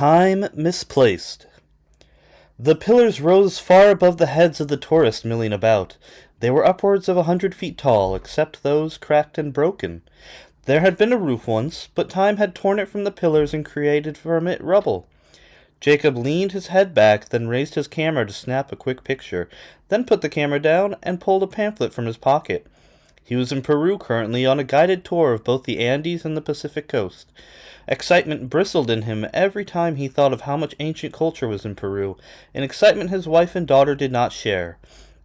Time misplaced. The pillars rose far above the heads of the tourists milling about. They were upwards of 100 feet tall, except those cracked and broken. There had been a roof once, but time had torn it from the pillars and created from it rubble. Jacob leaned his head back, then raised his camera to snap a quick picture, then put the camera down and pulled a pamphlet from his pocket. He was in Peru currently on a guided tour of both the Andes and the Pacific coast. Excitement bristled in him every time he thought of how much ancient culture was in Peru, an excitement his wife and daughter did not share.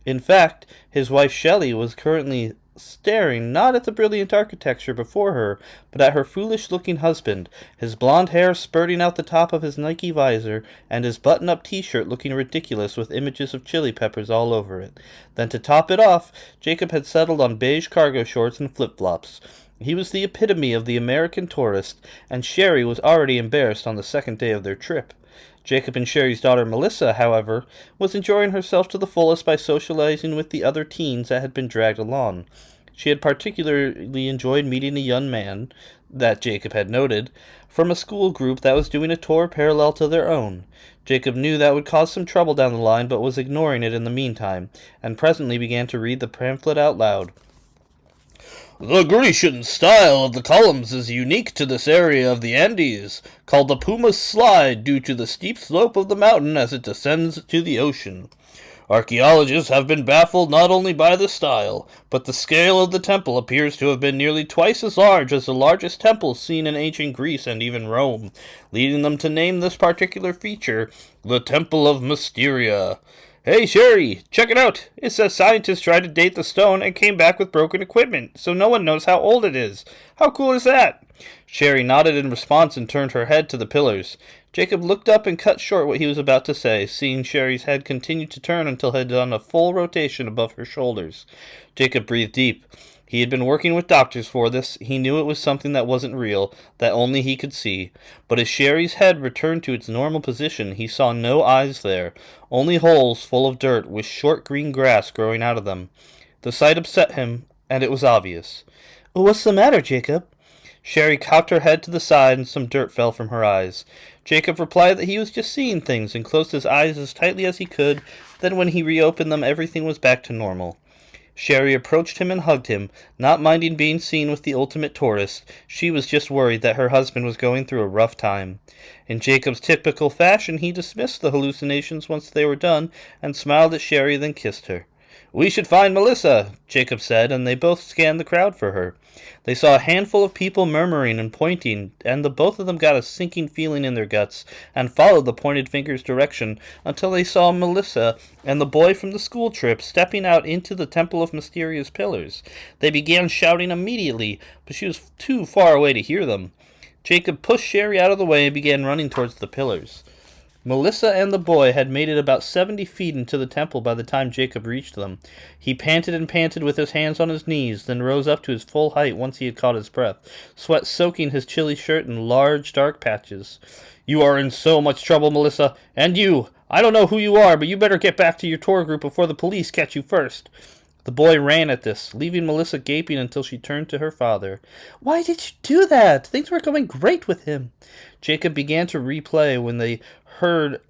In fact, his wife Shelley was currently staring not at the brilliant architecture before her, but at her foolish-looking husband, his blonde hair spurting out the top of his Nike visor, and his button-up t-shirt looking ridiculous with images of chili peppers all over it. Then to top it off, Jacob had settled on beige cargo shorts and flip-flops. He was the epitome of the American tourist, and Sherry was already embarrassed on the second day of their trip. Jacob and Sherry's daughter Melissa, however, was enjoying herself to the fullest by socializing with the other teens that had been dragged along. She had particularly enjoyed meeting a young man, that Jacob had noted, from a school group that was doing a tour parallel to their own. Jacob knew that would cause some trouble down the line, but was ignoring it in the meantime, and presently began to read the pamphlet out loud. The Grecian style of the columns is unique to this area of the Andes, called the Puma's Slide due to the steep slope of the mountain as it descends to the ocean. Archaeologists have been baffled not only by the style, but the scale of the temple appears to have been nearly twice as large as the largest temples seen in ancient Greece and even Rome, leading them to name this particular feature the Temple of Mysteria. Hey, Sherry, check it out. It says scientists tried to date the stone and came back with broken equipment, so no one knows how old it is. How cool is that? Sherry nodded in response and turned her head to the pillars. Jacob looked up and cut short what he was about to say, seeing Sherry's head continue to turn until it had done a full rotation above her shoulders. Jacob breathed deep. He had been working with doctors for this. He knew it was something that wasn't real, that only he could see. But as Sherry's head returned to its normal position, he saw no eyes there, only holes full of dirt with short green grass growing out of them. The sight upset him, and it was obvious. "What's the matter, Jacob?" Sherry cocked her head to the side and some dirt fell from her eyes. Jacob replied that he was just seeing things and closed his eyes as tightly as he could. Then when he reopened them, everything was back to normal. Sherry approached him and hugged him, not minding being seen with the ultimate tourist. She was just worried that her husband was going through a rough time. In Jacob's typical fashion, he dismissed the hallucinations once they were done and smiled at Sherry, then kissed her. "We should find Melissa," Jacob said, and they both scanned the crowd for her. They saw a handful of people murmuring and pointing, and the both of them got a sinking feeling in their guts and followed the pointed finger's direction until they saw Melissa and the boy from the school trip stepping out into the Temple of Mysteria's pillars. They began shouting immediately, but she was too far away to hear them. Jacob pushed Sherry out of the way and began running towards the pillars. Melissa and the boy had made it about 70 feet into the temple by the time Jacob reached them. He panted and panted with his hands on his knees, then rose up to his full height once he had caught his breath, sweat soaking his chilly shirt in large, dark patches. "You are in so much trouble, Melissa. And you! I don't know who you are, but you better get back to your tour group before the police catch you first." The boy ran at this, leaving Melissa gaping until she turned to her father. "Why did you do that? Things were going great with him." Jacob began to reply when they heard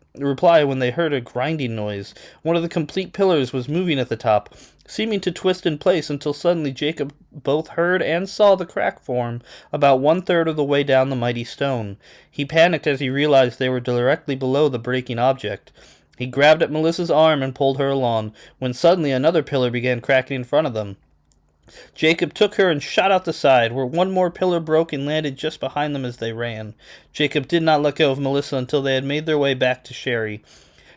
a grinding noise. One of the complete pillars was moving at the top, seeming to twist in place until suddenly Jacob both heard and saw the crack form about 1/3 of the way down the mighty stone. He panicked as he realized they were directly below the breaking object. He grabbed at Melissa's arm and pulled her along, when suddenly another pillar began cracking in front of them. Jacob took her and shot out the side, where one more pillar broke and landed just behind them as they ran. Jacob did not let go of Melissa until they had made their way back to Sherry.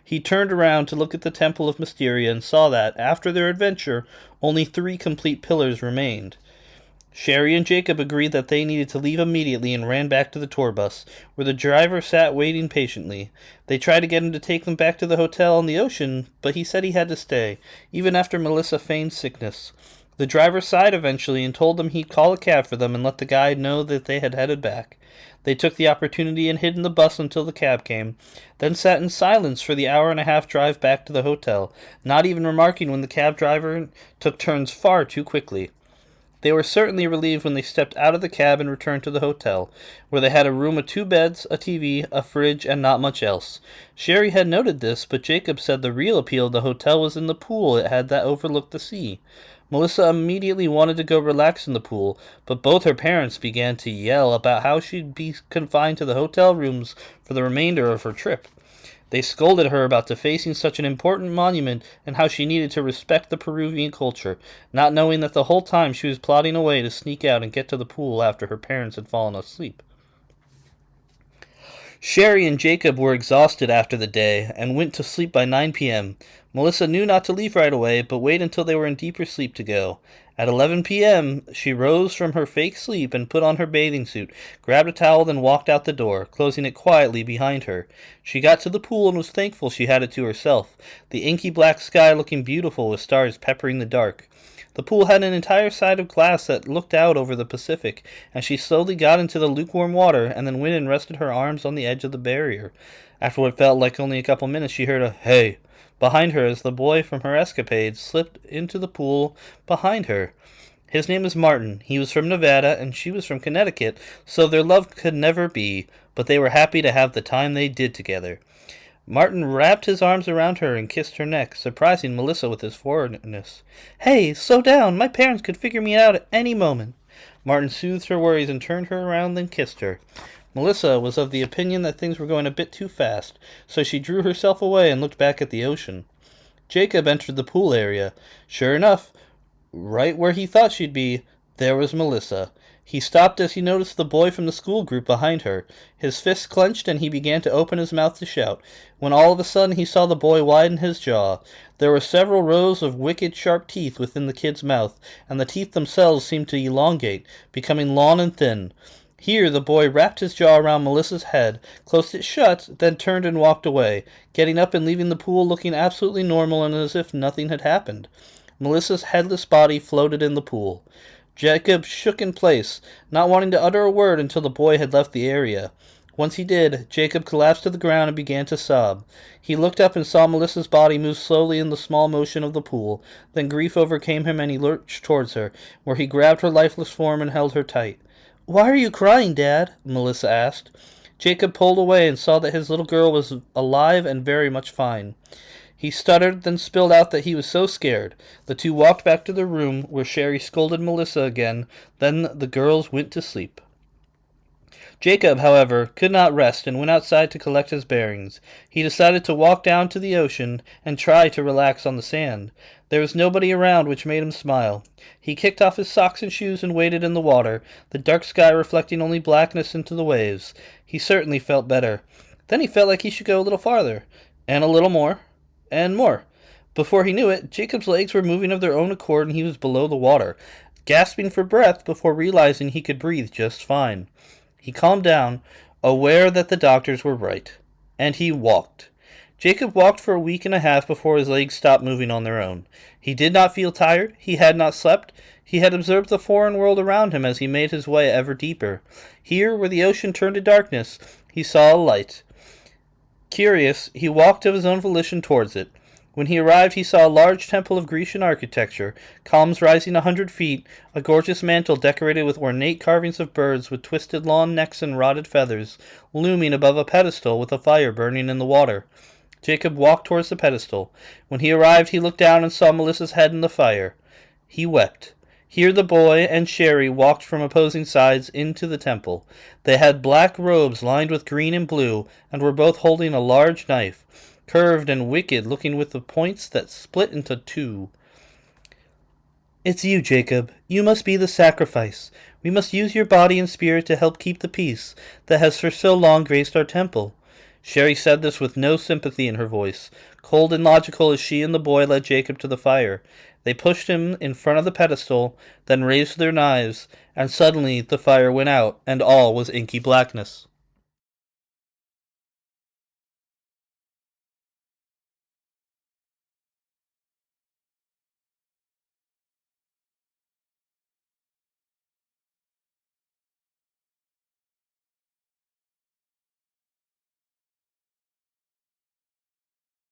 He turned around to look at the Temple of Mysteria and saw that, after their adventure, only 3 complete pillars remained. Sherry and Jacob agreed that they needed to leave immediately and ran back to the tour bus, where the driver sat waiting patiently. They tried to get him to take them back to the hotel on the ocean, but he said he had to stay, even after Melissa feigned sickness. The driver sighed eventually and told them he'd call a cab for them and let the guide know that they had headed back. They took the opportunity and hid in the bus until the cab came, then sat in silence for the hour-and-a-half drive back to the hotel, not even remarking when the cab driver took turns far too quickly. They were certainly relieved when they stepped out of the cab and returned to the hotel, where they had a room with 2 beds, a TV, a fridge, and not much else. Sherry had noted this, but Jacob said the real appeal of the hotel was in the pool it had that overlooked the sea. Melissa immediately wanted to go relax in the pool, but both her parents began to yell about how she'd be confined to the hotel rooms for the remainder of her trip. They scolded her about defacing such an important monument and how she needed to respect the Peruvian culture, not knowing that the whole time she was plotting a way to sneak out and get to the pool after her parents had fallen asleep. Sherry and Jacob were exhausted after the day and went to sleep by 9 p.m. Melissa knew not to leave right away, but wait until they were in deeper sleep to go. At 11 p.m., she rose from her fake sleep and put on her bathing suit, grabbed a towel, and walked out the door, closing it quietly behind her. She got to the pool and was thankful she had it to herself, the inky black sky looking beautiful with stars peppering the dark. The pool had an entire side of glass that looked out over the Pacific, and she slowly got into the lukewarm water and then went and rested her arms on the edge of the barrier. After what felt like only a couple minutes, she heard a "hey" behind her as the boy from her escapades slipped into the pool behind her. His name was Martin. He was from Nevada, and she was from Connecticut, so their love could never be, but they were happy to have the time they did together. Martin wrapped his arms around her and kissed her neck, surprising Melissa with his forwardness. "Hey, slow down. My parents could figure me out at any moment." Martin soothed her worries and turned her around, then kissed her. Melissa was of the opinion that things were going a bit too fast, so she drew herself away and looked back at the ocean. Jacob entered the pool area. Sure enough, right where he thought she'd be, there was Melissa. He stopped as he noticed the boy from the school group behind her. His fists clenched and he began to open his mouth to shout, when all of a sudden he saw the boy widen his jaw. There were several rows of wicked sharp teeth within the kid's mouth, and the teeth themselves seemed to elongate, becoming long and thin. Here the boy wrapped his jaw around Melissa's head, closed it shut, then turned and walked away, getting up and leaving the pool looking absolutely normal and as if nothing had happened. Melissa's headless body floated in the pool. Jacob shook in place, not wanting to utter a word until the boy had left the area. Once he did, Jacob collapsed to the ground and began to sob. He looked up and saw Melissa's body move slowly in the small motion of the pool. Then grief overcame him and he lurched towards her, where he grabbed her lifeless form and held her tight. "Why are you crying, Dad?" Melissa asked. Jacob pulled away and saw that his little girl was alive and very much fine. He stuttered, then spilled out that he was so scared. The two walked back to their room, where Sherry scolded Melissa again. Then the girls went to sleep. Jacob, however, could not rest and went outside to collect his bearings. He decided to walk down to the ocean and try to relax on the sand. There was nobody around, which made him smile. He kicked off his socks and shoes and waded in the water, the dark sky reflecting only blackness into the waves. He certainly felt better. Then he felt like he should go a little farther, and a little more, and more. Before he knew it, Jacob's legs were moving of their own accord and he was below the water, gasping for breath before realizing he could breathe just fine. He calmed down, aware that the doctors were right, and he walked. Jacob walked for a week and a half before his legs stopped moving on their own. He did not feel tired, he had not slept, he had observed the foreign world around him as he made his way ever deeper. Here, where the ocean turned to darkness, he saw a light. Curious, he walked of his own volition towards it. When he arrived, he saw a large temple of Grecian architecture, columns rising 100 feet, a gorgeous mantle decorated with ornate carvings of birds with twisted long necks and rotted feathers, looming above a pedestal with a fire burning in the water. Jacob walked towards the pedestal. When he arrived, he looked down and saw Melissa's head in the fire. He wept. Here the boy and Sherry walked from opposing sides into the temple. They had black robes lined with green and blue, and were both holding a large knife, curved and wicked, looking with the points that split into two. "It's you, Jacob. You must be the sacrifice. We must use your body and spirit to help keep the peace that has for so long graced our temple." Sherry said this with no sympathy in her voice. Cold and logical as she and the boy led Jacob to the fire. They pushed him in front of the pedestal, then raised their knives, and suddenly the fire went out, and all was inky blackness.